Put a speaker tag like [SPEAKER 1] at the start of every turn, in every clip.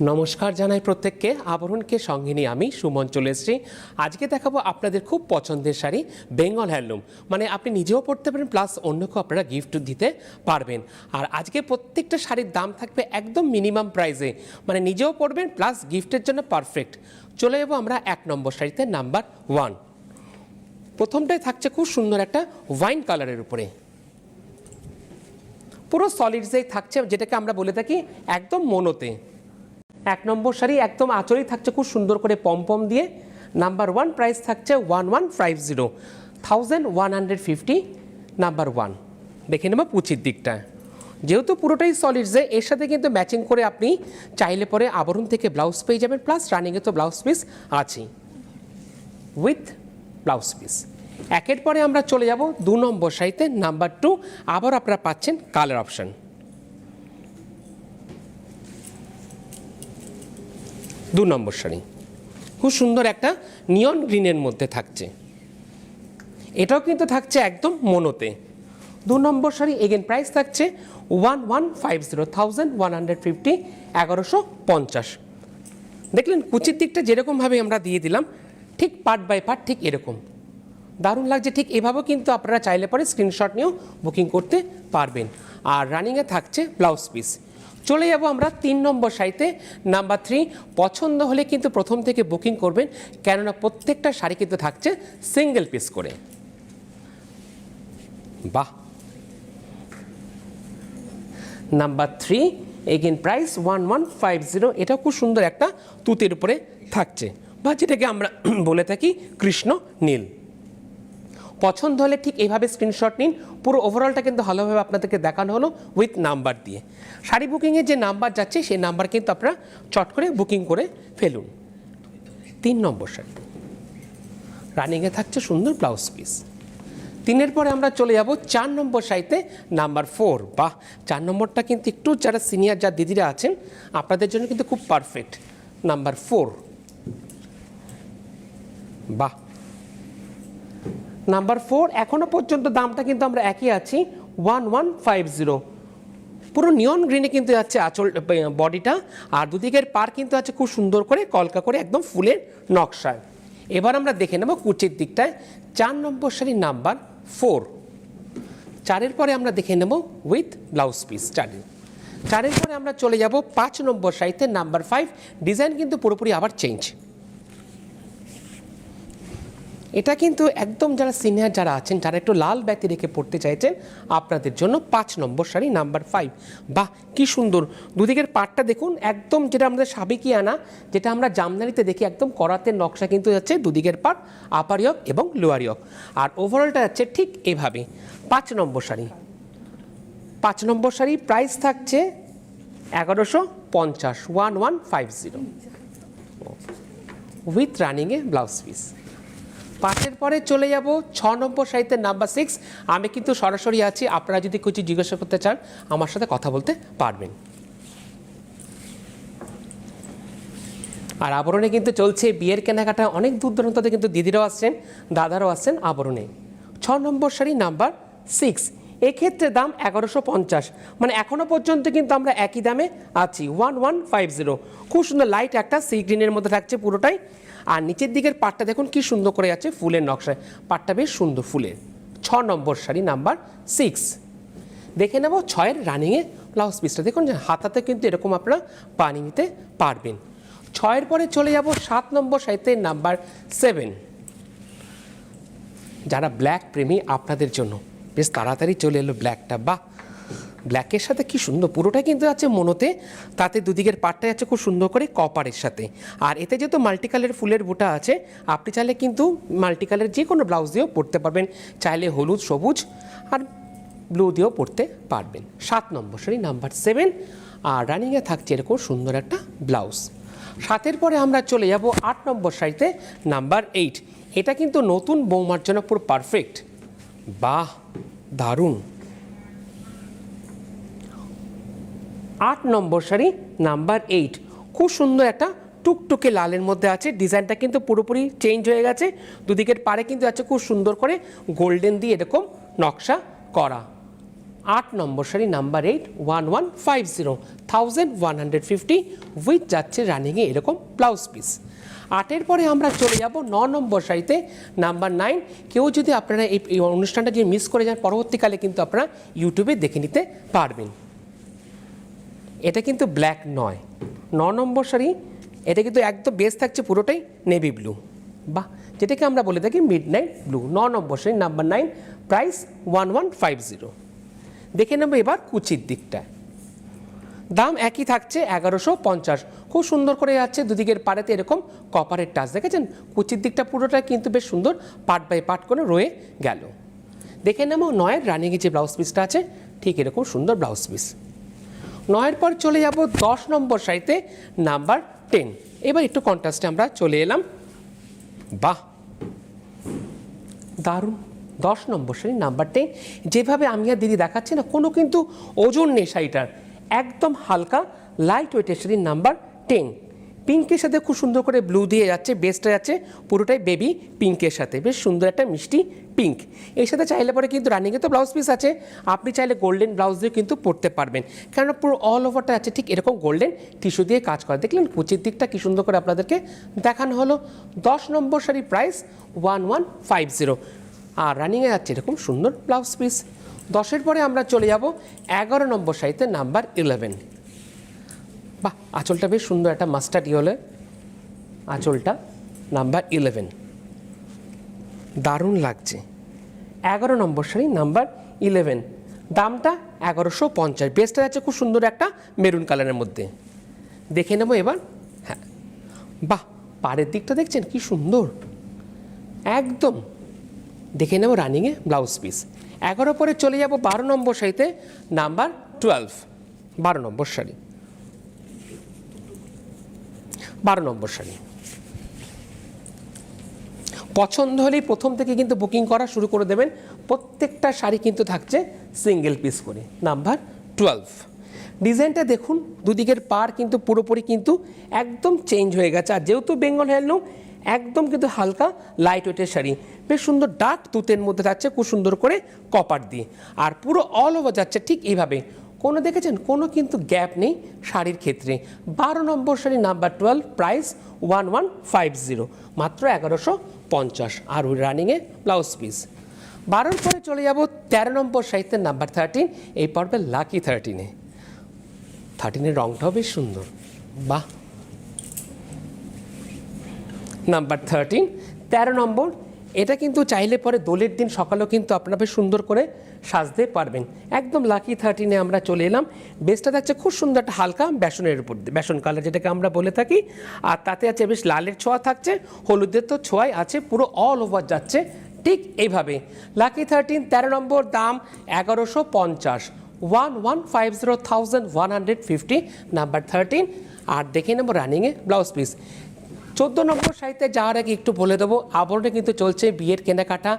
[SPEAKER 1] নমস্কার জানাই প্রত্যেককে। আবরণকে সঙ্গে নিয়ে আমি সুমন চলে এসেছি। আজকে দেখাবো আপনাদের খুব পছন্দের শাড়ি বেঙ্গল হ্যান্ডলুম, মানে আপনি নিজেও পরতে পারেন প্লাস অন্যকেও আপনারা গিফট দিতে পারবেন। আর আজকে প্রত্যেকটা শাড়ির দাম থাকবে একদম মিনিমাম প্রাইসে, মানে নিজেও পরবেন প্লাস গিফটের জন্য পারফেক্ট। চলে যাবো আমরা 1 নম্বর শাড়িতে, নাম্বার 1। প্রথমটাই থাকছে খুব সুন্দর একটা ওয়াইন কালারের উপরে, পুরো সলিডসেই থাকছে, যেটাকে আমরা বলে থাকি একদম মোনোতে। 1 নম্বর শাড়ি একদম আঁচলেই থাকছে খুব সুন্দর করে পম দিয়ে। নাম্বার 1 প্রাইস থাকছে 1150, 1150 নাম্বার 1। দেখে নেব পুচির দিকটা, যেহেতু পুরোটাই সলিডসে, এর সাথে কিন্তু ম্যাচিং করে আপনি চাইলে পরে আবরণ থেকে ব্লাউজ পেয়ে যাবেন, প্লাস রানিংয়ে তো ব্লাউজ পিস আছেই উইথ ব্লাউজ পিস। একের পরে আমরা চলে যাব 2 নম্বর শাড়িতে, নাম্বার 2। আবার আপনারা পাচ্ছেন কালার অপশন। 2 নম্বর শাড়ি খুব সুন্দর একটা নিয়ন গ্রিনের মধ্যে থাকছে, এটাও কিন্তু থাকছে একদম মোনোতে। 2 নম্বর শাড়ি এগেন প্রাইস থাকছে 1150, 1150, 1150। দেখলেন কুচির দিকটা যেরকমভাবে আমরা দিয়ে দিলাম, ঠিক পার্ট বাই পার্ট ঠিক এরকম দারুণ লাগছে। ঠিক এভাবেও কিন্তু আপনারা চাইলে পরে স্ক্রিনশট নিয়েও বুকিং করতে পারবেন। আর রানিংয়ে থাকছে ব্লাউজ পিস। চলে যাব আমরা 3 নম্বর শাড়িতে, নাম্বার 3। পছন্দ হলে কিন্তু প্রথম থেকে বুকিং করবেন, কেননা প্রত্যেকটা শাড়ি কিন্তু থাকছে সিঙ্গেল পিস করে। বাহ! নাম্বার 3 এগেন প্রাইস 1150, এটাও খুব সুন্দর একটা তুতের উপরে থাকছে, বা যেটাকে আমরা বলে থাকি কৃষ্ণ নীল। পছন্দ হলে ঠিক এইভাবে স্ক্রিনশট নিন। পুরো ওভারঅলটা কিন্তু ভালোভাবে আপনাদেরকে দেখানো হলো উইথ নাম্বার দিয়ে। শাড়ি বুকিংয়ে যে নাম্বার যাচ্ছে সেই নাম্বার কিন্তু আপনারা চট করে বুকিং করে ফেলুন। 3 নম্বর শাড়ি রানিংয়ে থাকছে সুন্দর ব্লাউজ পিস। 3-এর পরে আমরা চলে যাব 4 নম্বর শাড়িতে, নাম্বার 4। বাহ! 4 নম্বরটা কিন্তু একটু যারা সিনিয়র যা দিদিরা আছেন আপনাদের জন্য কিন্তু খুব পারফেক্ট। নাম্বার 4, বাহ! নাম্বার 4 এখনো পর্যন্ত দামটা কিন্তু আমরা একই আছি 1150। পুরো নিয়ন গ্রিনে কিন্তু যাচ্ছে আঁচল বডিটা, আর দুদিকের পার কিন্তু আছে খুব সুন্দর করে কলকা করে একদম ফুলের নকশায়। এবার আমরা দেখে নেব কুচির দিকটায় 4 নম্বর শাড়ি নাম্বার 4। 4-এর পরে আমরা দেখে নেব উইথ ব্লাউজ পিস। 4-এর পরে আমরা চলে যাব 5 নম্বর শাড়িতে, নাম্বার 5। ডিজাইন কিন্তু পুরোপুরি আবার চেঞ্জ। এটা কিন্তু একদম যারা সিনিয়র যারা আছেন, যারা একটু লাল ব্যতি রেখে পড়তে চাইছেন, আপনাদের জন্য 5 নম্বর শাড়ি নাম্বার 5। বাহ! কি সুন্দর দুদিকের পাটটা দেখুন, একদম যেটা আমাদের সাবেকি আনা, যেটা আমরা জামদানিতে দেখি একদম করাতের নকশা কিন্তু যাচ্ছে দুদিকের পাট, আপার ইয়ক এবং লোয়ার ইয়ক। আর ওভারঅলটা যাচ্ছে ঠিক এভাবে। 5 নম্বর শাড়ি 5 নম্বর শাড়ি প্রাইস থাকছে 1150, 1150 উইথ রানিংয়ে ব্লাউজ পিস। 5-এর পরে চলে যাব 6 নম্বর শাড়িতে, নাম্বার 6। আমি কিন্তু সরাসরি আছি, আপনারা যদি কিছু জিজ্ঞাসা করতে চান আমার সাথে কথা বলতে পারবেন। আর আবরণে কিন্তু চলছে বিয়ের কেনাকাটা, অনেক দূর দূরান্ততে কিন্তু দিদিরাও আসছেন, দাদারাও আসছেন আবরণে। 6 নম্বর শাড়ি নাম্বার 6, এক্ষেত্রে দাম 1150, মানে এখনো পর্যন্ত কিন্তু আমরা একই দামে আছি 1150। খুব সুন্দর লাইট একটা সি গ্রিনের মধ্যে থাকছে পুরোটাই। আর নিচের দিকের পাটটা দেখুন কি সুন্দর করে আছে ফুলের নকশায়, পাটটা বেশ সুন্দর ফুলের। 6 নম্বর শাড়ি নাম্বার 6। দেখে নেব 6-এর রানিংয়ে ব্লাউজ পিসটা, দেখুন যে হাতাতে কিন্তু এরকম আপনারা পানি নিতে পারবেন। 6-এর পরে চলে যাব 7 নম্বর শাড়িতে, নাম্বার 7। যারা ব্ল্যাক প্রেমী আপনাদের জন্য বেশ তাড়াতাড়ি চলে এলো ব্ল্যাকটা। বাহ! ব্ল্যাকের সাথে কি সুন্দর, পুরোটা কিন্তু আছে মনোতে, তাতে দুদিকের পাটটা আছে খুব সুন্দর করে কপারের সাথে। আর এতে যেহেতু মাল্টি কালার ফুলের বুটা আছে, আপনি চাইলে কিন্তু মাল্টি কালার যে কোনো ব্লাউজ দিয়েও পরতে পারবেন, চাইলে হলুদ, সবুজ আর ব্লু দিয়েও পরতে পারবেন। 7 নম্বর শাড়ি নাম্বার 7। আর রানিংয়ে থাকছে এরকম সুন্দর একটা ব্লাউজ। 7-এর পরে আমরা চলে যাব 8 নম্বর শাড়িতে, নাম্বার 8। এটা কিন্তু নতুন বৌমার জন্য পুরো পারফেক্ট। বাহ! দারুণ। 8 নম্বর শাড়ি নাম্বার 8, খুব সুন্দর একটা টুকটুকে লালের মধ্যে আছে। ডিজাইনটা কিন্তু পুরোপুরি চেঞ্জ হয়ে গেছে, দুদিকের পারে কিন্তু আছে খুব সুন্দর করে গোল্ডেন দিয়ে এরকম নকশা করা। 8 নম্বর শাড়ি নাম্বার 8 1150 1150 উইথ যাচ্ছে রানিংয়ে এরকম ব্লাউজ পিস। 8-এর পরে আমরা চলে যাব 9 নম্বর শাড়িতে নাম্বার 9। কেউ যদি আপনারা এই অনুষ্ঠানটা যদি মিস করে যান পরবর্তীকালে কিন্তু আপনারা ইউটিউবে দেখে নিতে পারবেন। এটা কিন্তু ব্ল্যাক নয়, 9 নম্বর শাড়ি, এটা কিন্তু একদম বেস থাকছে পুরোটাই নেভি ব্লু, বাহ, যেটাকে আমরা বলে থাকি মিড নাইট ব্লু। 9 নম্বর শাড়ি নাম্বার 9, প্রাইস 1150। দেখে নেব এবার কুচির দিকটা, দাম একই থাকছে 1150। খুব সুন্দর করে যাচ্ছে দুদিকের পাড়েতে এরকম কপারের টাচ, দেখেছেন কুচির দিকটা পুরোটা কিন্তু বেশ সুন্দর পার্ট বাই পার্ট করে রয়ে গেল। দেখে নেব 9-এর রানিংয়ে যে ব্লাউজ পিসটা আছে ঠিক এরকম সুন্দর ব্লাউজ পিস। 9-এর পর চলে যাব 10 নম্বর শাড়িতে নাম্বার 10। এবার একটু কন্ট্রাস্টে আমরা চলে এলাম, বাহ দারুণ। 10 নম্বর শাড়ি নাম্বার 10, যেভাবে আমি আর দিদি দেখাচ্ছি না, কোনো কিন্তু ওজন নেই শাড়িটার, একদম হালকা লাইট ওয়েটের শাড়ি নাম্বার 10। পিঙ্কের সাথে খুব সুন্দর করে ব্লু দিয়ে যাচ্ছে, বেসটা যাচ্ছে পুরোটাই বেবি পিঙ্কের সাথে, বেশ সুন্দর একটা মিষ্টি পিঙ্ক। এর সাথে চাইলে পরে কিন্তু রানিংয়ে তো ব্লাউজ পিস আছে, আপনি চাইলে গোল্ডেন ব্লাউজ দিয়ে কিন্তু পরতে পারবেন, কেননা পুরো অল ওভারটা আছে ঠিক এরকম গোল্ডেন টিস্যু দিয়ে কাজ করা। দেখলেন কুচির দিকটা কি সুন্দর করে আপনাদেরকে দেখানো হলো। 10 নম্বর শাড়ি প্রাইস 1150, আর রানিংয়ে যাচ্ছে এরকম সুন্দর ব্লাউজ পিস। 10-এর পরে আমরা চলে যাব 11 নম্বর শাড়িতে নাম্বার 11। বাহ, আঁচলটা বেশ সুন্দর একটা মাস্টার্ড ইয়েলো আঁচলটা নাম্বার 11, দারুণ লাগছে। 11 নম্বর শাড়ি নাম্বার 11, দামটা 1150, বেসটা যাচ্ছে খুব সুন্দর একটা মেরুন কালারের মধ্যে। দেখে নেব এবার, হ্যাঁ বাহ, পাড়ের দিকটা দেখছেন কি সুন্দর একদম। দেখে নেব রানিংয়ে ব্লাউজ পিস। 11 পরে চলে যাব 12 নম্বর শাড়িতে নাম্বার 12। 12 নম্বর শাড়ি, 12 নম্বর শাড়ি পছন্দ হলেই প্রথম থেকে কিন্তু বুকিং করা শুরু করে দেবেন। প্রত্যেকটা শাড়ি কিন্তু থাকছে সিঙ্গেল পিস করে। নাম্বার 12, ডিজাইনটা দেখুন, দুদিকের পাড় কিন্তু পুরোপুরি কিন্তু একদম চেঞ্জ হয়ে গেছে। আর যেহেতু বেঙ্গল হ্যান্ডলুম, একদম কিন্তু হালকা লাইট ওয়েটের শাড়ি, বেশ সুন্দর ডার্ক তুতের মধ্যে যাচ্ছে খুব সুন্দর করে কপার দিয়ে, আর পুরো অল ওভার যাচ্ছে ঠিক এইভাবে, কোনো দেখেছেন কোনো কিন্তু গ্যাপ নেই শাড়ির ক্ষেত্রে। 12 নম্বর শাড়ি নাম্বার 12, প্রাইস 1150, মাত্র 1150, আর ওই রানিংয়ে ব্লাউজ পিস। 12-র পরে চলে যাব 13 নম্বর শাড়িতে নাম্বার 13। এই পর্বে লাকি 13-এ, 13-এর রঙটাও বেশ সুন্দর, বাহ। নাম্বার 13, 13 নম্বর, এটা কিন্তু চাইলে পরে দোলের দিন সকালেও কিন্তু আপনারা বেশ সুন্দর করে সাজতে পারবেন। একদম লাকি 13-এ আমরা চলে এলাম। বেসটা থাকছে খুব সুন্দর একটা হালকা বেসনের উপর, বেসন কালার যেটাকে আমরা বলে থাকি, আর তাতে আছে বেশ লালের ছোঁয়া থাকছে, হলুদের তো ছোঁয়াই আছে, পুরো অল ওভার যাচ্ছে ঠিক এইভাবে। লাকি 13, 13 নম্বর, দাম 1150, 1150, 1150, নাম্বার 13। আর দেখে নেব রানিংয়ে ব্লাউজ পিস। 14 নম্বর শাড়িতে যাওয়ার আগে একটু বলে দেবো, আবরণে কিন্তু চলছে বিয়ের কেনাকাটা,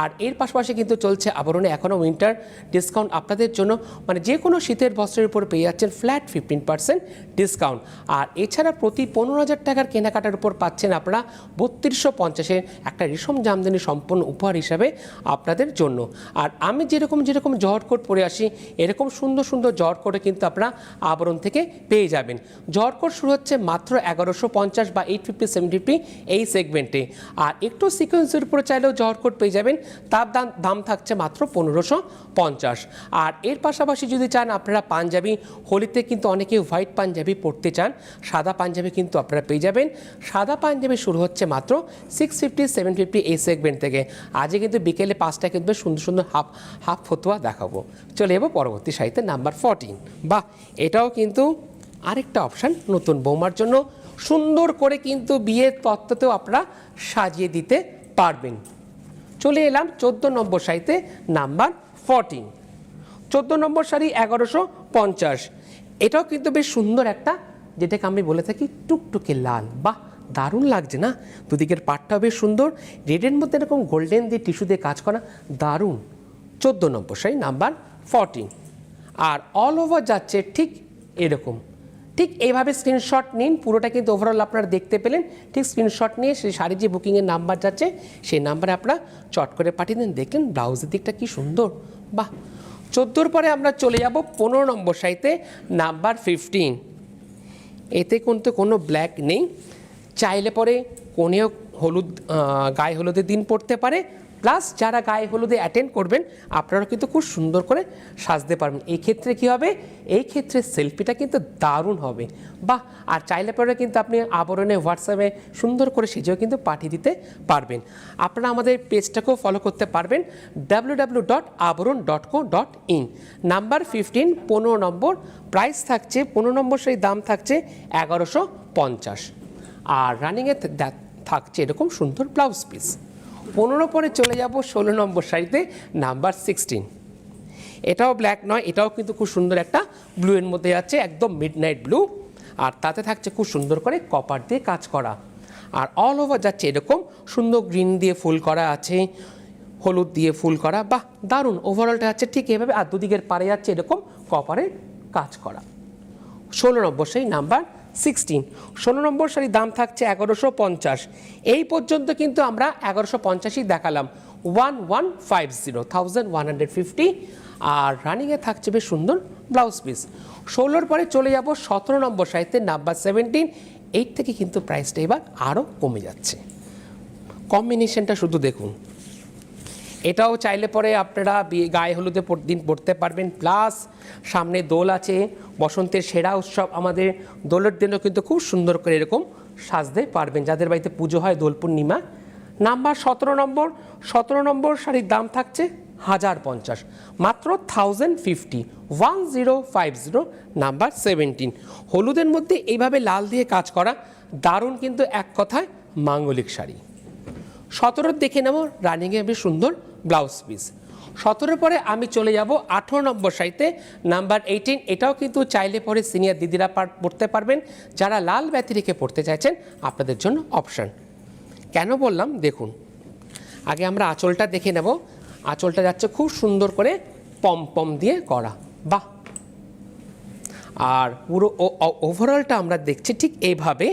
[SPEAKER 1] আর এর পাশাপাশি কিন্তু চলছে আবরণে এখনও উইন্টার ডিসকাউন্ট আপনাদের জন্য, মানে যে কোনো শীতের বস্ত্রের উপর পেয়ে যাচ্ছেন ফ্ল্যাট 15% ডিসকাউন্ট। আর এছাড়া প্রতি 15,000 টাকার কেনাকাটার উপর পাচ্ছেন আপনারা 3250-এর একটা রেশম জামদানি সম্পূর্ণ উপহার হিসাবে আপনাদের জন্য। আর আমি যেরকম জহর কোট পরে আসি, এরকম সুন্দর সুন্দর জহর কোটে কিন্তু আপনারা আবরণ থেকে পেয়ে যাবেন। জহর কোট শুরু হচ্ছে মাত্র 1150 বা 850, 750 এই সেগমেন্টে। আর একটু সিকোয়েন্সের উপরে চাইলেও জহর কোট পেয়ে যাবেন, তার দাম থাকছে মাত্র 1550। আর এর পাশাপাশি যদি চান আপনারা পাঞ্জাবি, হোলিতে কিন্তু অনেকে হোয়াইট পাঞ্জাবি পরতে চান, সাদা পাঞ্জাবি কিন্তু আপনারা পেয়ে যাবেন। সাদা পাঞ্জাবি শুরু হচ্ছে মাত্র 650, 750 এই সেগমেন্ট থেকে। আজকে কিন্তু বিকেলে 5টা কিন্তু সুন্দর সুন্দর হাফ ফতুয়া দেখাবো। চলে যাবো পরবর্তী শাড়িতে নাম্বার 14। বাহ, এটাও কিন্তু আরেকটা অপশান নতুন বৌমার জন্য, সুন্দর করে কিন্তু বিয়ের তত্ত্বতেও আপনারা সাজিয়ে দিতে পারবেন। চলে এলাম 14 নম্বর শাড়িতে নাম্বার 14। 14 নম্বর শাড়ি 1150, এটাও কিন্তু বেশ সুন্দর একটা, যেটাকে আমি বলে থাকি টুকটুকে লাল। বাহ, দারুণ লাগছে না, দুদিকের পাটটাও বেশ সুন্দর, রেডের মধ্যে এরকম গোল্ডেন দিয়ে টিস্যু দিয়ে কাজ করা, দারুণ। 14 নম্বর শাড়ি নাম্বার 14, আর অল ওভার যাচ্ছে ঠিক এরকম, ঠিক এইভাবে স্ক্রিনশট নিন, পুরোটা কিন্তু ওভারঅল আপনারা দেখতে পেলেন। ঠিক স্ক্রিনশট নিয়ে সেই শাড়ির যে বুকিংয়ের নাম্বার যাচ্ছে সেই নাম্বারে আপনারা চট করে পাঠিয়ে দেন। দেখলেন ব্লাউজের দিকটা কি সুন্দর, বাহ। 14 পরে আমরা চলে যাব 15 নম্বর শাড়িতে, নাম্বার 15। এতে কিন্তু কোনো ব্ল্যাক নেই, চাইলে পরে কোনেও হলুদ গায়ে হলুদের দিন পড়তে পারে, প্লাস যারা গায়ে হলুদে অ্যাটেন্ড করবেন আপনারা কিন্তু খুব সুন্দর করে সাজতে পারবেন। এই ক্ষেত্রে কী হবে, এই ক্ষেত্রে সেলফিটা কিন্তু দারুণ হবে। বাহ, আর চাইলে পরে কিন্তু আপনি আবরণে হোয়াটসঅ্যাপে সুন্দর করে সেজেও কিন্তু পাঠিয়ে দিতে পারবেন। আপনারা আমাদের পেজটাকেও ফলো করতে পারবেন www.abaron.co.in। নাম্বার 15, 15 নম্বর, প্রাইস থাকছে 15 নম্বর, সেই দাম থাকছে 1150। আর রানিংয়ে থাকছে এরকম সুন্দর ব্লাউজ পিস। 15 পরে চলে যাব 16 নম্বর শাড়িতে, নাম্বার 16। এটাও ব্ল্যাক নয়, এটাও কিন্তু খুব সুন্দর একটা ব্লু এর মধ্যে যাচ্ছে, একদম মিডনাইট ব্লু। আর তাতে থাকছে খুব সুন্দর করে কপার দিয়ে কাজ করা, আর অল ওভার যাচ্ছে এরকম সুন্দর গ্রিন দিয়ে ফুল করা আছে, হলুদ দিয়ে ফুল করা। বাহ, দারুণ। ওভারঅলটা যাচ্ছে ঠিক এভাবে, আর দুদিকের পারে যাচ্ছে এরকম কপারের কাজ করা। 16 নম্বর শাড়ি, নাম্বার 16। 16 নম্বর শাড়ির দাম থাকছে 1150। এই পর্যন্ত কিন্তু আমরা 1150ই দেখালাম, 1150। আর রানিংয়ে থাকছে বেশ সুন্দর ব্লাউজ পিস। 16 পরে চলে যাব 17 নম্বর শাড়িতে, নাম্বার 17। এই থেকে কিন্তু প্রাইসটা এবার আরও কমে যাচ্ছে। কম্বিনেশনটা শুধু দেখুন, এটাও চাইলে পরে আপনারা গায়ে হলুদে দিন পড়তে পারবেন, প্লাস সামনে দোল আছে, বসন্তের সেরা উৎসব আমাদের, দোলের দিনও কিন্তু খুব সুন্দর করে এরকম সাজতে পারবেন, যাদের বাড়িতে পুজো হয় দোল পূর্ণিমা। নাম্বার 17 নম্বর, 17 নম্বর শাড়ির দাম থাকছে 1050, মাত্র 1050, 1050। নাম্বার 17, হলুদের মধ্যে এইভাবে লাল দিয়ে কাজ করা, দারুণ কিন্তু এক কথায় মাঙ্গলিক শাড়ি। 17 দেখে নেব রানিংয়ে বেশ সুন্দর ব্লাউজ পিস। 17 পরে আমি চলে যাব 18 নম্বর শাড়িতে, নাম্বার 18। এটাও কিন্তু চাইলে পরে সিনিয়র দিদিরা পড়তে পারবেন, যারা লাল ব্যতি রেখে পড়তে চাইছেন আপনাদের জন্য অপশান। কেন বললাম দেখুন, আগে আমরা আঁচলটা দেখে নেব। আঁচলটা যাচ্ছে খুব সুন্দর করে পম পম দিয়ে করা, বাহ। আর পুরো ওভারঅলটা আমরা দেখছি ঠিক এইভাবে,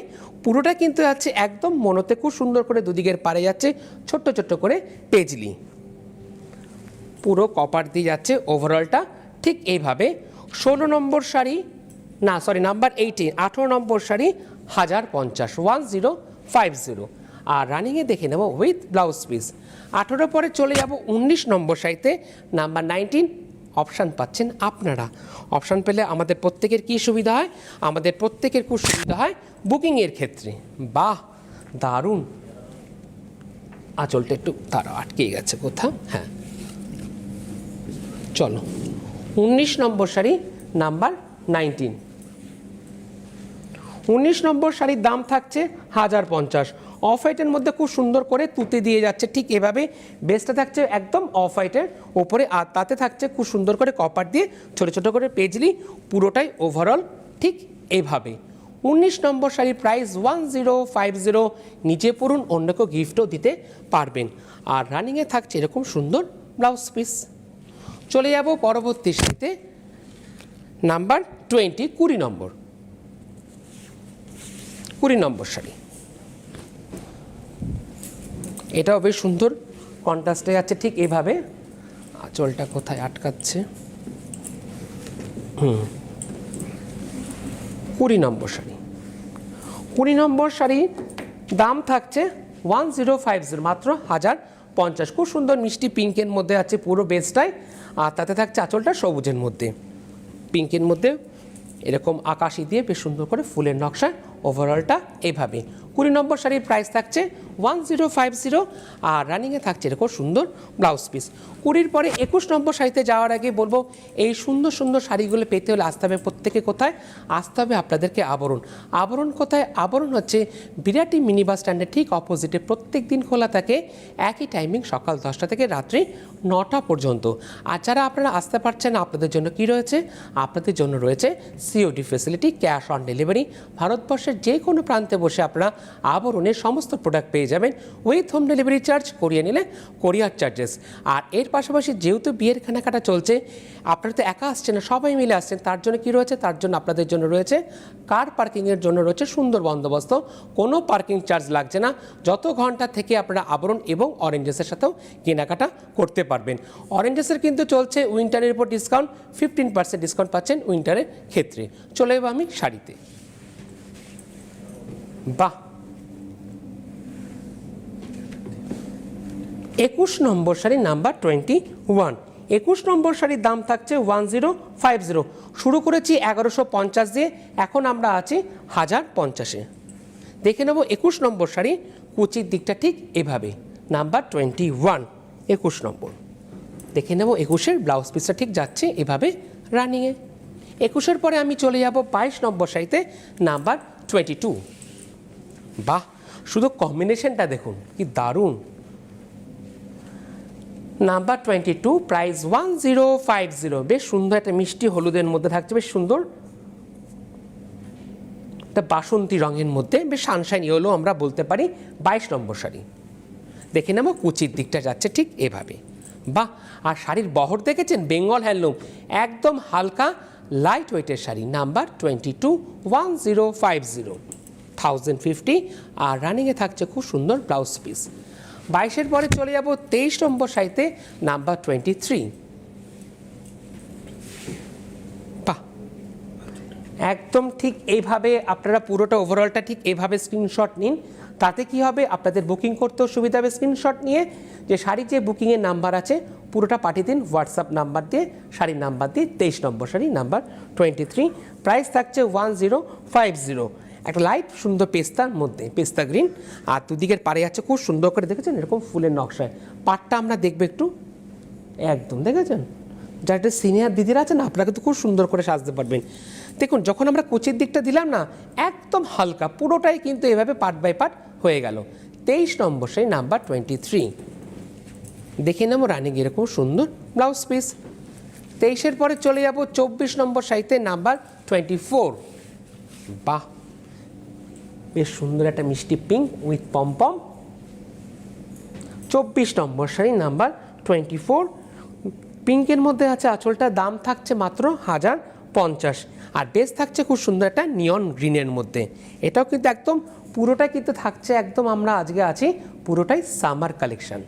[SPEAKER 1] পুরোটা কিন্তু যাচ্ছে একদম মনোতে, খুব সুন্দর করে দুদিকের পারে যাচ্ছে ছোট্ট ছোট্ট করে পেজলি, পুরো কপার দিয়ে যাচ্ছে ওভারঅলটা ঠিক এইভাবে। 16 নম্বর শাড়ি, না সরি নাম্বার 18, 18 নম্বর শাড়ি 1050, 1050। আর রানিংয়ে দেখে নেব উইথ ব্লাউজ পিস। 18 পরে চলে যাব 19 নম্বর শাড়িতে, নাম্বার 19। অপশান পাচ্ছেন আপনারা। অপশান পেলে আমাদের প্রত্যেকের কী সুবিধা হয়, আমাদের প্রত্যেকের খুব সুবিধা হয় বুকিংয়ের ক্ষেত্রে। বাহ, দারুণ। আঁচলটা একটু তারা আটকে গেছে কোথাও, হ্যাঁ চলো। 19 নম্বর শাড়ি, নাম্বার 19। 19 নম্বর শাড়ির দাম থাকছে 1050। অফ হোয়াইটের মধ্যে খুব সুন্দর করে তুতে দিয়ে যাচ্ছে ঠিক এভাবে, বেসটা থাকছে একদম অফ হোয়াইটের ওপরে, আর তাতে থাকছে খুব সুন্দর করে কপার দিয়ে ছোটো ছোটো করে পেজলি, পুরোটাই ওভারঅল ঠিক এইভাবে। 19 নম্বর শাড়ির প্রাইস 1050। নিচে পড়ুন, অন্যকেও গিফটও দিতে পারবেন। আর রানিংয়ে থাকছে এরকম সুন্দর ব্লাউজ পিস। চলে যাব পরবর্তী শাড়িতে, নাম্বার 20, 20 নম্বর। 20 নম্বর শাড়ি, এটাও বেশ সুন্দর কন্ট্রাস্টে যাচ্ছে ঠিক এভাবে। আঁচলটা কোথায় আটকাচ্ছে, 20 নম্বর শাড়ি। 20 নম্বর শাড়ি দাম থাকছে 1050, মাত্র 1050। খুব সুন্দর মিষ্টি পিঙ্কের মধ্যে আছে পুরো বেসটায়, আর তাতে থাকছে আঁচলটা সবুজের মধ্যে, পিঙ্কের মধ্যে এরকম আকাশি দিয়ে বেশ সুন্দর করে ফুলের নকশায়, ওভারঅলটা এইভাবে। 20 নম্বর শাড়ির প্রাইস থাকছে 1050। আর রানিংয়ে থাকছে এরকম সুন্দর ব্লাউজ পিস। 20 পরে 21 নম্বর শাড়িতে যাওয়ার আগে বলবো, এই সুন্দর সুন্দর শাড়িগুলো পেতে হলে আসতে হবে প্রত্যেকে কোথায়, আসতে হবে আপনাদেরকে আবরণ। আবরণ কোথায়, আবরণ হচ্ছে বিরাটি মিনি বাস স্ট্যান্ডের ঠিক অপোজিটে, প্রত্যেক দিন খোলা থাকে, একই টাইমিং সকাল 10টা থেকে রাত্রি 9টা পর্যন্ত। আর যারা আপনারা আসতে পারছেন আপনাদের জন্য কি রয়েছে, আপনাদের জন্য রয়েছে COD facility, cash on delivery. ভারতবর্ষের যে কোনো প্রান্তে বসে আপনারা আবরণের সমস্ত প্রোডাক্ট পেয়ে পেয়ে যাবেন উইথ হোম ডেলিভারি চার্জ, করিয়ে নিলে কোরিয়ার চার্জেস। আর এর পাশাপাশি যেহেতু বিয়ের কেনাকাটা চলছে, আপনারা তো একা আসছেন না, সবাই মিলে আসছেন, তার জন্য কী রয়েছে, তার জন্য আপনাদের জন্য রয়েছে কার পার্কিংয়ের জন্য রয়েছে সুন্দর বন্দোবস্ত। কোনো পার্কিং চার্জ লাগছে না, যত ঘন্টা থেকে আপনারা আবরণ এবং অরেঞ্জেসের সাথেও কেনাকাটা করতে পারবেন। অরেঞ্জেসের কিন্তু চলছে উইন্টারের উপর ডিসকাউন্ট, 15% ডিসকাউন্ট পাচ্ছেন উইন্টারের ক্ষেত্রে। চলে যাবো আমি শাড়িতে। বাহ, 21 নম্বর শাড়ি নাম্বার 21। 21 নম্বর শাড়ির দাম থাকছে 1050। শুরু করেছি 1150 দিয়ে, এখন আমরা আছি 1050-এ। দেখে নেব 21 নম্বর শাড়ি, কুচির দিকটা ঠিক এভাবে, নাম্বার 21, 21 নম্বর। দেখে নেব 21-এর ব্লাউজ পিসটা ঠিক যাচ্ছে এভাবে রানিংয়ে। 21-এর পরে আমি চলে যাব 22 নম্বর শাড়িতে, নাম্বার 22। বাহ, শুধু কম্বিনেশনটা দেখুন কি দারুণ। Number 22, price 1050। বেশ সুন্দর একটা মিষ্টি হলুদের মধ্যে থাকছে, বেশ সুন্দর একটা বাসন্তী রঙের মধ্যে, বেশ সানশাইন ইয়েলো আমরা বলতে পারি। 22 নম্বর শাড়ি। দেখে নেব কুচির দিকটা যাচ্ছে ঠিক এভাবে। বাহ, আর শাড়ির বহর দেখেছেন, বেঙ্গল হ্যান্ডলুম, একদম হালকা লাইট ওয়েটের শাড়ি। নাম্বার 22, 1050, 1050। আর রানিংয়ে থাকছে খুব সুন্দর ব্লাউজ পিস। 22-এর পরে চলে যাব 23 নম্বর শাড়িতে, নাম্বার 23। বাহ, একদম ঠিক এইভাবে আপনারা পুরোটা ওভারঅলটা ঠিক এভাবে স্ক্রিনশট নিন, তাতে কি হবে আপনাদের বুকিং করতেও সুবিধা হবে। স্ক্রিনশট নিয়ে যে শাড়ির যে বুকিংয়ের নাম্বার আছে পুরোটা পাঠিয়ে দিন হোয়াটসঅ্যাপ নাম্বার দিয়ে, শাড়ির নাম্বার দিয়ে। 23 নম্বর শাড়ি নাম্বার 23, প্রাইস থাকছে 1050। একটা লাইট সুন্দর পেস্তার মধ্যে, পেস্তা গ্রিন, আর দুদিকের পাড়ে আছে খুব সুন্দর করে, দেখেছেন এরকম ফুলের নকশায়। পাটটা আমরা দেখবো একটু, একদম দেখেছেন, যারা একটা সিনিয়র দিদিরা আছেন আপনারা কিন্তু খুব সুন্দর করে সাজতে পারবেন। দেখুন যখন আমরা কুচির দিকটা দিলাম না, একদম হালকা পুরোটাই কিন্তু এভাবে পার্ট বাই পার্ট হয়ে গেল। 23 নম্বর সেই নাম্বার 23। দেখে নেব রানিং এরকম সুন্দর ব্লাউজ পিস। 23-এর পরে চলে যাব 24 নম্বর শাড়িতে, নাম্বার 24। বাহ, বেশ সুন্দর একটা মিষ্টি pink with pompom. 24 number sari number 24, পিঙ্কের মধ্যে আছে আঁচলটা, দাম থাকছে মাত্র 1050। আর বেস থাকছে খুব সুন্দর একটা নিয়ন গ্রিনের মধ্যে। এটাও কিন্তু একদম পুরোটাই কিন্তু থাকছে একদম, আমরা আজকে আছি পুরোটাই সামার কালেকশন।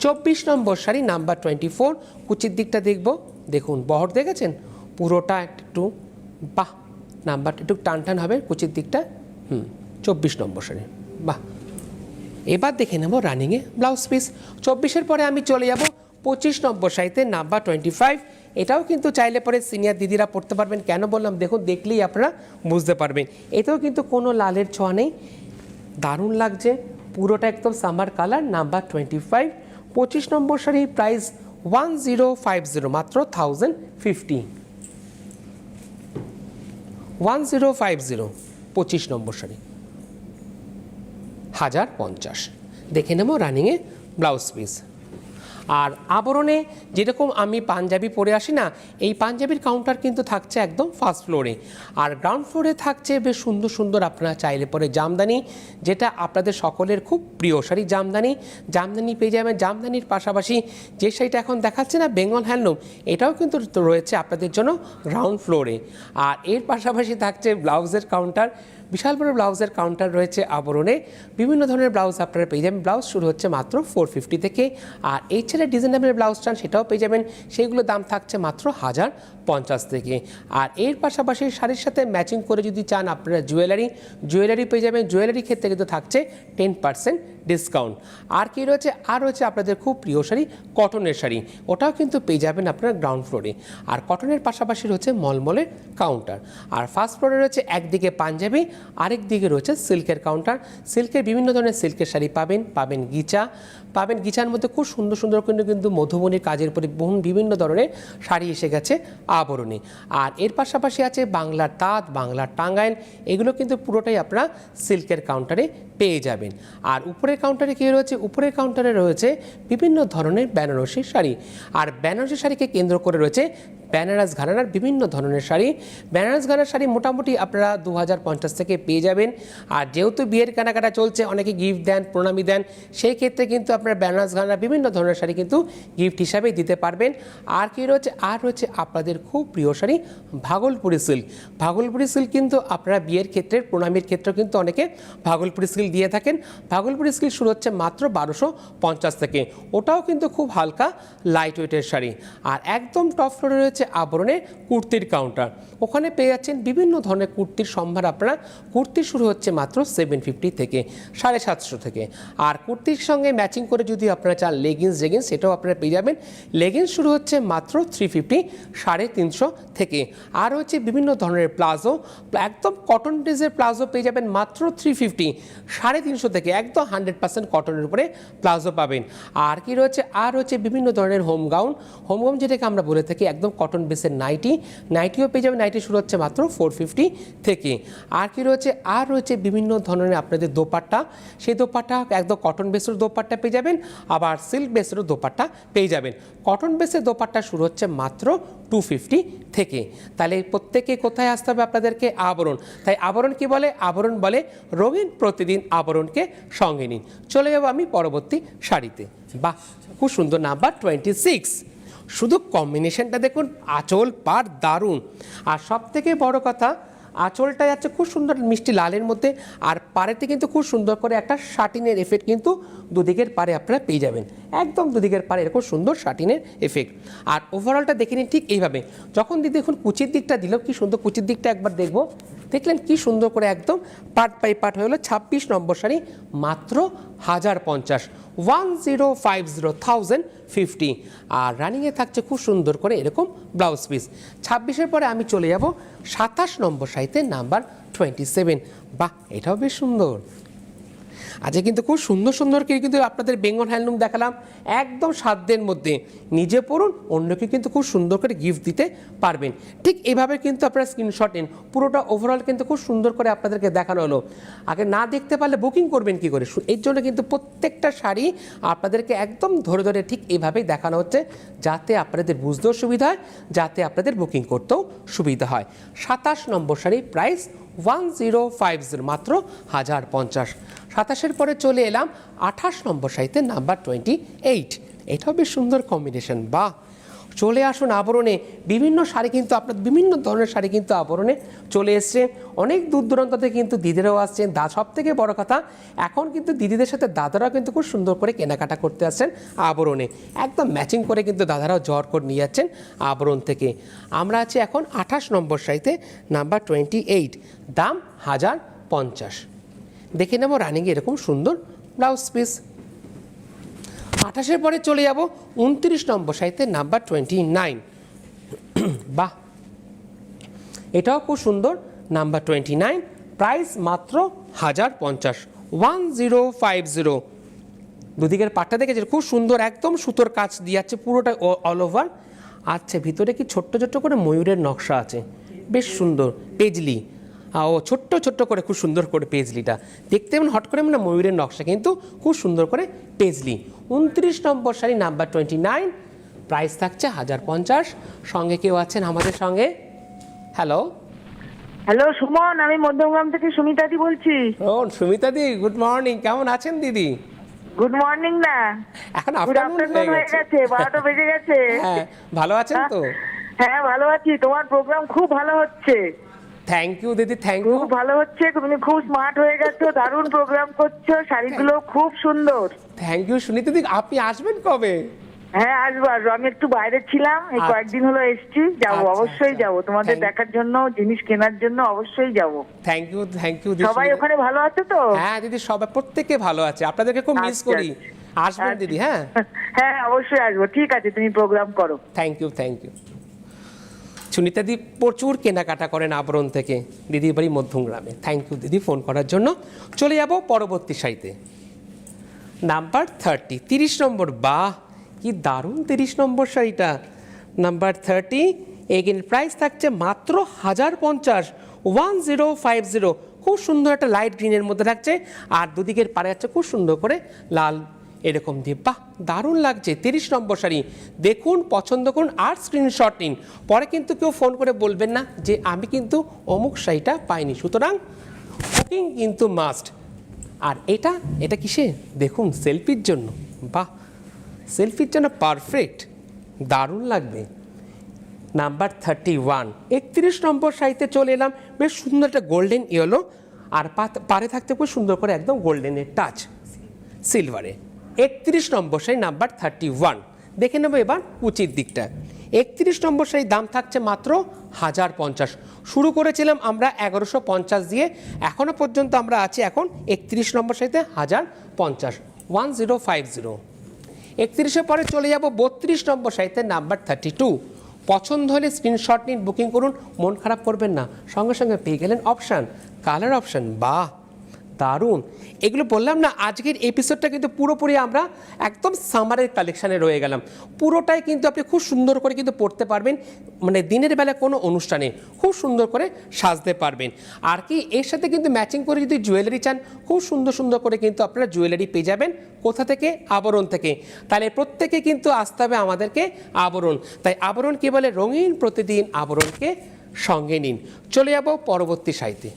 [SPEAKER 1] 24 নম্বর শাড়ি নাম্বার 24, কুচির দিকটা দেখব, দেখুন বহর দেখেছেন পুরোটা একটু, বাহ, নাম্বারটা একটু টান টান হবে কুচির দিকটা। 24 নম্বর শাড়ি। বাহ, এবার দেখে নেব রানিংয়ে ব্লাউজ পিস। 24-এর পরে আমি চলে যাব 25 নম্বর শাড়িতে, নাম্বার 25। এটাও কিন্তু চাইলে পরে সিনিয়র দিদিরা পড়তে পারবেন। কেন বললাম, দেখুন দেখলেই আপনারা বুঝতে পারবেন। এতেও কিন্তু কোনো লালের ছোঁয়া নেই, দারুণ লাগছে, পুরোটা একদম সামার কালার। নাম্বার 25, 25 নম্বর শাড়ি, প্রাইস 1050, মাত্র 1050, 1050, 25 নম্বর শাড়ি 1050। দেখে নেব রানিংয়ে ব্লাউজ পিস। আর আবরণে যেরকম আমি পাঞ্জাবি পরে আসি না, এই পাঞ্জাবির কাউন্টার কিন্তু থাকছে একদম ফার্স্ট ফ্লোরে। আর গ্রাউন্ড ফ্লোরে থাকছে বেশ সুন্দর সুন্দর আপনারা চাইলে পরে জামদানি, যেটা আপনাদের সকলের খুব প্রিয় শাড়ি। জামদানি পেয়ে যাবেন। জামদানির পাশাপাশি যে শাড়িটা এখন দেখাচ্ছে না বেঙ্গল হ্যান্ডলুম, এটাও কিন্তু রয়েছে আপনাদের জন্য গ্রাউন্ড ফ্লোরে। আর এর পাশাপাশি থাকছে ব্লাউজের কাউন্টার, বিশাল বড় ব্লাউজের কাউন্টার রয়েছে আবরণে। বিভিন্ন ধরনের ব্লাউজ আপনারা পেয়ে যাবেন। ব্লাউজ শুরু হচ্ছে মাত্র 450 থেকে। আর এই ছেলে ডিজাইনেবল ব্লাউজ চান সেটাও পেয়ে যাবেন, সেইগুলো দাম থাকছে মাত্র 1050 থেকে। আর এর পাশাপাশি শাড়ির সাথে ম্যাচিং করে যদি চান আপনারা জুয়েলারি পেয়ে যাবেন। জুয়েলারি ক্ষেত্রে কিন্তু থাকছে 10% ডিসকাউন্ট। আর কি রয়েছে, আর রয়েছে আপনাদের খুব প্রিয় শাড়ি কটনের শাড়ি, ওটাও কিন্তু পেয়ে যাবেন আপনারা গ্রাউন্ড ফ্লোরে। আর কটনের পাশাপাশি রয়েছে মলমলের কাউন্টার। আর ফার্স্ট ফ্লোরে রয়েছে একদিকে পাঞ্জাবি, আরেক দিকে রয়েছে সিল্কের কাউন্টার। সিল্কের বিভিন্ন ধরনের সিল্কের শাড়ি পাবেন গিচার মধ্যে খুব সুন্দর সুন্দর কিন্তু মধুবনীর কাজের উপরে বিভিন্ন ধরনের শাড়ি এসে গেছে আবরণে। আর এর পাশাপাশি আছে বাংলার তাঁত, বাংলার টাঙ্গাইল, এগুলো কিন্তু পুরোটাই আপনারা সিল্কের কাউন্টারে পেয়ে যাবেন। আর উপরের কাউন্টারে কী রয়েছে, উপরের কাউন্টারে রয়েছে বিভিন্ন ধরনের বেনারসি শাড়ি। আর বেনারসি শাড়িকে কেন্দ্র করে রয়েছে বেনারস ঘরানার বিভিন্ন ধরনের শাড়ি। বেনারস ঘরানার শাড়ি মোটামুটি আপনারা 2050 থেকে পেয়ে যাবেন। আর যেহেতু বিয়ের কেনাকাটা চলছে, অনেকে গিফট দেন, প্রণামী দেন, সেই ক্ষেত্রে কিন্তু আপনারা বেনারস ঘরানার বিভিন্ন ধরনের শাড়ি কিন্তু গিফট হিসাবেই দিতে পারবেন। আর কি রয়েছে, আর রয়েছে আপনাদের খুব প্রিয় শাড়ি ভাগলপুরি সিল্ক। ভাগলপুরি সিল্ক কিন্তু আপনারা বিয়ের ক্ষেত্রে, প্রণামীর ক্ষেত্রেও কিন্তু অনেকে ভাগলপুরি সিল্ক দিয়ে থাকেন। ভাগলপুরি সিল্ক শুরু হচ্ছে মাত্র 1250 থেকে, ওটাও কিন্তু খুব হালকা লাইট ওয়েটের শাড়ি। আর একদম টপ ফ্লোরে রয়েছে আবরণে কুর্তির কাউন্টার, ওখানে পেয়ে যাচ্ছেন বিভিন্ন ধরনের কুর্তির সম্ভার। আপনারা কুর্তি শুরু হচ্ছে মাত্র 750 থেকে, 750 থেকে। আর কুর্তির সঙ্গে ম্যাচিং করে যদি আপনারা চান লেগিংস সেটাও আপনারা পেয়ে যাবেন। লেগিংস শুরু হচ্ছে মাত্র 350, 350 থেকে। আর হচ্ছে বিভিন্ন ধরনের প্লাজো, একদম কটন ড্রেসের প্লাজো পেয়ে যাবেন মাত্র 350, 350 থেকে, একদম 100% কটনের উপরে প্লাজো পাবেন। আর কি রয়েছে, আর হচ্ছে বিভিন্ন ধরনের হোম গাউন যেটাকে আমরা বলে থাকি একদম কটন বেসের নাইটিও পেয়ে যাবেন। নাইটি শুরু হচ্ছে মাত্র 450 থেকে। আর কি রয়েছে, আর রয়েছে বিভিন্ন ধরনের আপনাদের দোপাট্টা, সেই দোপাট্টা একদম কটন বেসের দোপাট্টা পেয়ে যাবেন, আবার সিল্ক বেসেরও দোপাট্টা পেয়ে যাবেন। কটন বেসের দোপাট্টা শুরু হচ্ছে মাত্র 250 থেকে। তাহলে প্রত্যেকে কোথায় আসতে হবে আপনাদেরকে? আবরণ। তাই আবরণ কি বলে? আবরণ বলে রঙিন প্রতিদিন আবরণকে সঙ্গে নিন। চলে যাবো আমি পরবর্তী শাড়িতে। বাহ, খুব সুন্দর, নাম্বার 26। শুধু কম্বিনেশনটা দেখুন, আঁচল পাড় দারুণ। আর সব থেকে বড় কথা, আঁচলটা যাচ্ছে খুব সুন্দর মিষ্টি লালের মধ্যে, আর পাড়েতে কিন্তু খুব সুন্দর করে একটা শাটিনের এফেক্ট কিন্তু দুদিকের পাড়ে আপনারা পেয়ে যাবেন। একদম দুদিকের পাড়ে এরকম সুন্দর শাটিনের এফেক্ট। আর ওভারঅলটা দেখে নিন ঠিক এইভাবে। যখন দেখুন কুচির দিকটা দিল, কি সুন্দর কুচির দিকটা একবার দেখবো, দেখলেন কি সুন্দর করে একদম পার্ট বাই পার্ট হয়ে হলো। 26 নম্বর শাড়ি মাত্র 1050, 1050 আর রানিংয়ে থাকছে খুব সুন্দর করে এরকম ব্লাউজ পিস। 26-এর পরে আমি চলে যাব 27 নম্বর শাড়িতে, নাম্বার 27। বাহ, এটাও বেশ সুন্দর। আজকে কিন্তু খুব সুন্দর সুন্দর করে কিন্তু আপনাদের বেঙ্গল হ্যান্ডলুম দেখালাম, একদম সাধ্যের মধ্যে। নিজে পড়ুন, অন্যকে কিন্তু খুব সুন্দর করে গিফট দিতে পারবেন। ঠিক এইভাবে কিন্তু আপনারা স্ক্রিনশট নিন। পুরোটা ওভারঅল কিন্তু খুব সুন্দর করে আপনাদেরকে দেখানো হলো। আগে না দেখতে পারলে বুকিং করবেন কি করে? এর জন্য কিন্তু প্রত্যেকটা শাড়ি আপনাদেরকে একদম ধরে ধরে ঠিক এইভাবেই দেখানো হচ্ছে, যাতে আপনাদের বুঝতেও সুবিধা হয়, যাতে আপনাদের বুকিং করতেও সুবিধা হয়। 27 নম্বর শাড়ি, প্রাইস 1050, মাত্র 1050। 27-এর পরে চলে এলাম 28 নম্বর শাড়িতে, নাম্বার 28। এটাও বেশ সুন্দর কম্বিনেশন। বাহ, চলে আসুন আবরণে। বিভিন্ন শাড়ি কিন্তু আপনার, বিভিন্ন ধরনের শাড়ি কিন্তু আবরণে চলে এসছে। অনেক দূর দূরান্ত থেকে কিন্তু দিদিরাও আসছেন। সব থেকে বড় কথা, এখন কিন্তু দিদিদের সাথে দাদারাও কিন্তু খুব সুন্দর করে কেনাকাটা করতে আসছেন আবরণে। একদম ম্যাচিং করে কিন্তু দাদারাও জড় করে নিয়ে যাচ্ছেন আবরণ থেকে। আমরা আছি এখন 28 নম্বর শাড়িতে, নাম্বার 28, দাম 1050। দেখে নেব রানিংয়ে এরকম সুন্দর ব্লাউজ পিস। 28-এর পরে চলে যাব 29 নম্বর শাড়িতে, নাম্বার 29। বাহ, এটাও খুব সুন্দর, নাম্বার 29, প্রাইস মাত্র 1050, 1050। দুদিকের পাটটা দেখেছে খুব সুন্দর, একদম সুতোর কাজ দিয়ে যাচ্ছে পুরোটা অল ওভার। আচ্ছা, ভিতরে কি ছোট্ট ছোট্ট করে ময়ূরের নকশা আছে, বেশ সুন্দর। পেজলি, ও ছোট্ট ছোট্ট করে খুব সুন্দর করে পেজলিটা দেখতে, এমন হট করে না ময়ূরের নকশা, কিন্তু খুব সুন্দর করে পেজলি। 29 নম্বর শাড়ি, নাম্বার 29, প্রাইস থাকছে 1050। সঙ্গে কেউ আছেন আমাদের সঙ্গে? হ্যালো
[SPEAKER 2] হ্যালো সুমন, আমি মধ্যমগ্রাম থেকে সুমিতাদি বলছি।
[SPEAKER 1] ও সুমিতা দি, গুড মর্নিং, কেমন আছেন দিদি?
[SPEAKER 2] গুড মর্নিং না,
[SPEAKER 1] এখন
[SPEAKER 2] গুড আফটারনুন হয়ে গেছে, 12টা বেজে গেছে।
[SPEAKER 1] হ্যাঁ, ভালো আছেন তো?
[SPEAKER 2] হ্যাঁ ভালো আছি, তোমার প্রোগ্রাম খুব ভালো হচ্ছে।
[SPEAKER 1] থ্যাংক ইউ দিদি, থ্যাংক ইউ।
[SPEAKER 2] খুব ভালো হচ্ছে, তুমি খুব স্মার্ট হয়ে গেছো, দারুণ প্রোগ্রাম করছো, শাড়িগুলো খুব সুন্দর।
[SPEAKER 1] থ্যাংক ইউ সুনীতা দি। আপনি আসবেন কবে?
[SPEAKER 2] হ্যাঁ আসবো, আমি একটু বাইরে ছিলাম, এই কয়েকদিন হলো এসছি, যাবো, অবশ্যই যাবো তোমাদের দেখার জন্য, জিনিস কেনার জন্য অবশ্যই যাবো।
[SPEAKER 1] Thank you, thank you.
[SPEAKER 2] সবাই ওখানে ভালো আছে তো?
[SPEAKER 1] হ্যাঁ দিদি, সবাই প্রত্যেকে ভালো আছে, আপনাদেরকে খুব মিস করি। আসবেন দিদি? হ্যাঁ
[SPEAKER 2] হ্যাঁ অবশ্যই আসবো, ঠিক আছে, তুমি প্রোগ্রাম করো।
[SPEAKER 1] Thank you, thank you. Sunita di প্রচুর কেনাকাটা করেন আবরণ থেকে, দিদির বাড়ি মধ্যমগ্রামে। থ্যাংক ইউ দিদি ফোন করার জন্য। চলে যাব পরবর্তী শাড়িতে, নাম্বার 30, 30 নম্বর। বাহ, কি দারুণ 30 নম্বর শাড়িটা, নাম্বার 30। এগেন প্রাইস থাকছে মাত্র 1050, 1050। খুব সুন্দর একটা লাইট গ্রিনের মধ্যে থাকছে, আর দুদিকের পাড়ে যাচ্ছে খুব সুন্দর করে লাল এরকম দিয়ে, বাহ দারুণ লাগছে। 30 নম্বর শাড়ি দেখুন, পছন্দ করুন আর স্ক্রিনশট নিন। পরে কিন্তু কেউ ফোন করে বলবেন না যে আমি কিন্তু অমুক শাড়িটা পাইনি। সুতরাং বুকিং কিন্তু মাস্ট। আর এটা কিসে দেখুন, সেলফির জন্য, বাহ সেলফির জন্য পারফেক্ট, দারুণ লাগবে। নাম্বার 31, 31 নম্বর শাড়িতে চলে এলাম। বেশ সুন্দর একটা গোল্ডেন ইয়েলো, আর পারে থাকতে খুব সুন্দর করে একদম গোল্ডেনের টাচ সিলভারে। 31 নম্বর শাড়ি নাম্বার 31। দেখে নেবো এবার কুচির দিকটা। 31 নম্বর শাড়ির দাম থাকছে মাত্র 1050। শুরু করেছিলাম আমরা 1150 দিয়ে, এখনও পর্যন্ত আমরা আছি এখন 31 নম্বর শাড়িতে 1050, 1050। 31-এর পরে চলে যাব 32 নম্বর শাড়িতে নাম্বার 32। পছন্দ হলে স্ক্রিনশট নিন, বুকিং করুন, মন খারাপ করবেন না, সঙ্গে সঙ্গে পেয়ে গেলেন অপশান, কালার অপশান, বাহ দারুণ। এগুলো বললাম না, আজকের এপিসোডটা কিন্তু পুরোপুরি আমরা একদম সামারের কালেকশানে রয়ে গেলাম। পুরোটাই কিন্তু আপনি খুব সুন্দর করে কিন্তু পড়তে পারবেন, মানে দিনের বেলা কোনো অনুষ্ঠানে খুব সুন্দর করে সাজতে পারবেন। আর কি এর সাথে কিন্তু ম্যাচিং করে যদি জুয়েলারি চান, খুব সুন্দর সুন্দর করে কিন্তু আপনারা জুয়েলারি পেয়ে যাবেন। কোথা থেকে? আবরণ থেকে। তাহলে প্রত্যেকে কিন্তু আসতে হবে আমাদেরকে আবরণ। তাই আবরণ কি বলে, রঙিন প্রতিদিন আবরণকে সঙ্গে নিন। চলে যাব পরবর্তী সাইতে।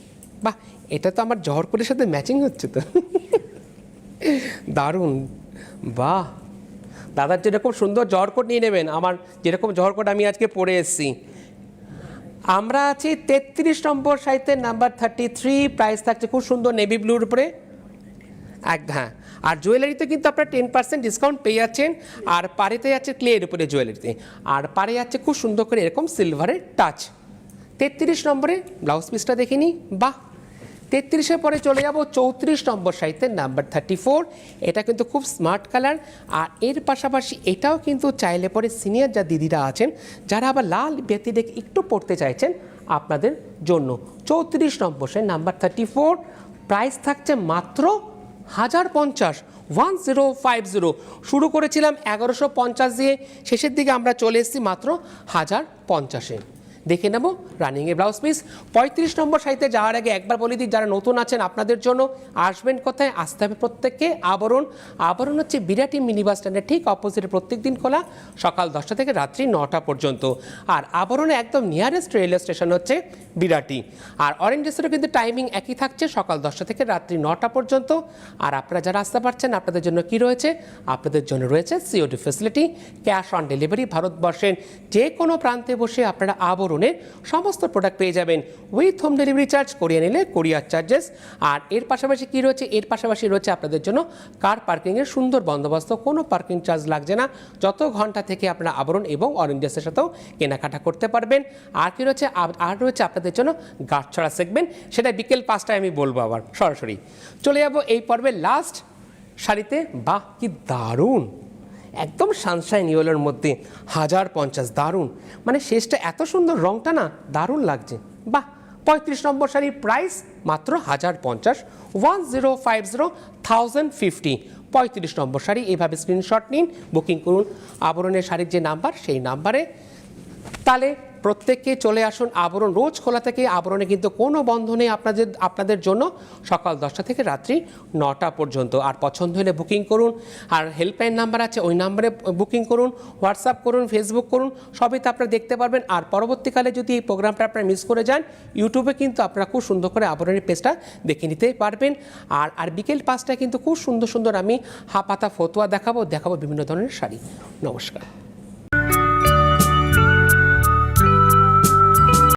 [SPEAKER 1] বাহ, এটা তো আমার জহরকোটের সাথে ম্যাচিং হচ্ছে তো, দারুণ। বাহ, দাদার যেরকম সুন্দর জহরকোট নিয়ে নেবেন, আমার যেরকম জহরকোট আমি আজকে পরে এসেছি। আমরা আছি 33 নম্বর সাইতে নাম্বার 33। প্রাইস থাকছে খুব সুন্দর নেভি ব্লুর উপরে, হ্যাঁ। আর জুয়েলারিতে কিন্তু আপনারা 10% ডিসকাউন্ট পেয়ে যাচ্ছেন। আর পাড়েতে যাচ্ছে ক্লের উপরে জুয়েলারিতে, আর পাড়ে যাচ্ছে খুব সুন্দর করে এরকম সিলভারের টাচ। 33 নম্বরে ব্লাউজ পিসটা দেখে নিই, বাহ। 33-এর পরে চলে যাব 34 নম্বর সাইতে নাম্বার 34। এটা কিন্তু খুব স্মার্ট কালার। আর এর পাশাপাশি এটাও কিন্তু চাইলে পরে সিনিয়র যা দিদিরা আছেন, যারা আবার লাল বেতি দেখে একটু পড়তে চাইছেন, আপনাদের জন্য 34 নম্বর সাই নাম্বার 34। প্রাইস থাকছে মাত্র 1050, 1050। শুরু করেছিলাম 1150 দিয়ে, শেষের দিকে আমরা চলে এসেছি মাত্র 1050-এ। দেখে নেব রানিংয়ে ব্লাউজ পিস। 35 নম্বর সাইতে যাওয়ার আগে একবার বলে দিই, যারা নতুন আছেন আপনাদের জন্য, আসবেন কোথায়? আসতে হবে প্রত্যেককে আবরণ। আবরণ হচ্ছে বিরাটি মিনি বাস স্ট্যান্ডের ঠিক অপোজিটে, প্রত্যেক দিন খোলা সকাল 10টা থেকে রাত্রি 9টা পর্যন্ত। আর আবরণে একদম নিয়ারেস্ট রেলওয়ে স্টেশন হচ্ছে বিরাটি। আর অরেঞ্জ ড্রেসেরও কিন্তু টাইমিং একই থাকছে, সকাল 10টা থেকে রাত্রি 9টা পর্যন্ত। আর আপনারা যারা আসতে পারছেন, আপনাদের জন্য কি রয়েছে? আপনাদের জন্য রয়েছে COD facility, cash on delivery. ভারতবর্ষের যে কোনো প্রান্তে বসে আপনারা আবরণের সমস্ত প্রোডাক্ট পেয়ে যাবেন উইথ হোম ডেলিভারি চার্জ, করিয়ে নিলে কোরিয়ার চার্জেস। আর এর পাশাপাশি কি রয়েছে? এর পাশাপাশি রয়েছে আপনাদের জন্য কার পার্কিংয়ের সুন্দর বন্দোবস্ত, কোনো পার্কিং চার্জ লাগছে না। যত ঘন্টা থেকে আপনারা আবরণ এবং অরেঞ্জ ড্রেসের সাথেও কেনাকাটা করতে পারবেন। আর কি রয়েছে? আর রয়েছে আপনাদের জন্য গাঁটছড়া সেগমেন্ট, সেটা বিকেল 5টায় আমি বলবো আবার সরাসরি। চলে যাব এই পর্বের লাস্ট শাড়িতে। বাহ কি দারুণ, একদম সানশাইন ইয়েলোর মধ্যে 1050, দারুণ। মানে শেষটা এত সুন্দর, রংটা না দারুণ লাগছে, বাহ। 35 নম্বর শাড়ির প্রাইস মাত্র 1050, 1050, 1050। 35 নম্বর শাড়ি। এইভাবে স্ক্রিনশট নিন, বুকিং করুন আবরণের শাড়ির যে নাম্বার, সেই নাম্বারে। তাহলে প্রত্যেককে চলে আসুন আবরণ। রোজ খোলা থেকে আবরণে কিন্তু কোনো বন্ধ নেই আপনাদের জন্য, সকাল 10টা থেকে রাত্রি 9টা পর্যন্ত। আর পছন্দ হলে বুকিং করুন। আর হেল্পলাইন নাম্বার আছে, ওই নাম্বারে বুকিং করুন, হোয়াটসঅ্যাপ করুন, ফেসবুক করুন, সবই তো আপনারা দেখতে পারবেন। আর পরবর্তীকালে যদি এই প্রোগ্রামটা আপনারা মিস করে যান, ইউটিউবে কিন্তু আপনারা খুব সুন্দর করে আবরণের পেজটা দেখে নিতে পারবেন। আর বিকেল 5টায় কিন্তু খুব সুন্দর সুন্দর আমি হাফ হাতা ফতুয়া দেখাবো বিভিন্ন ধরনের শাড়ি। নমস্কার।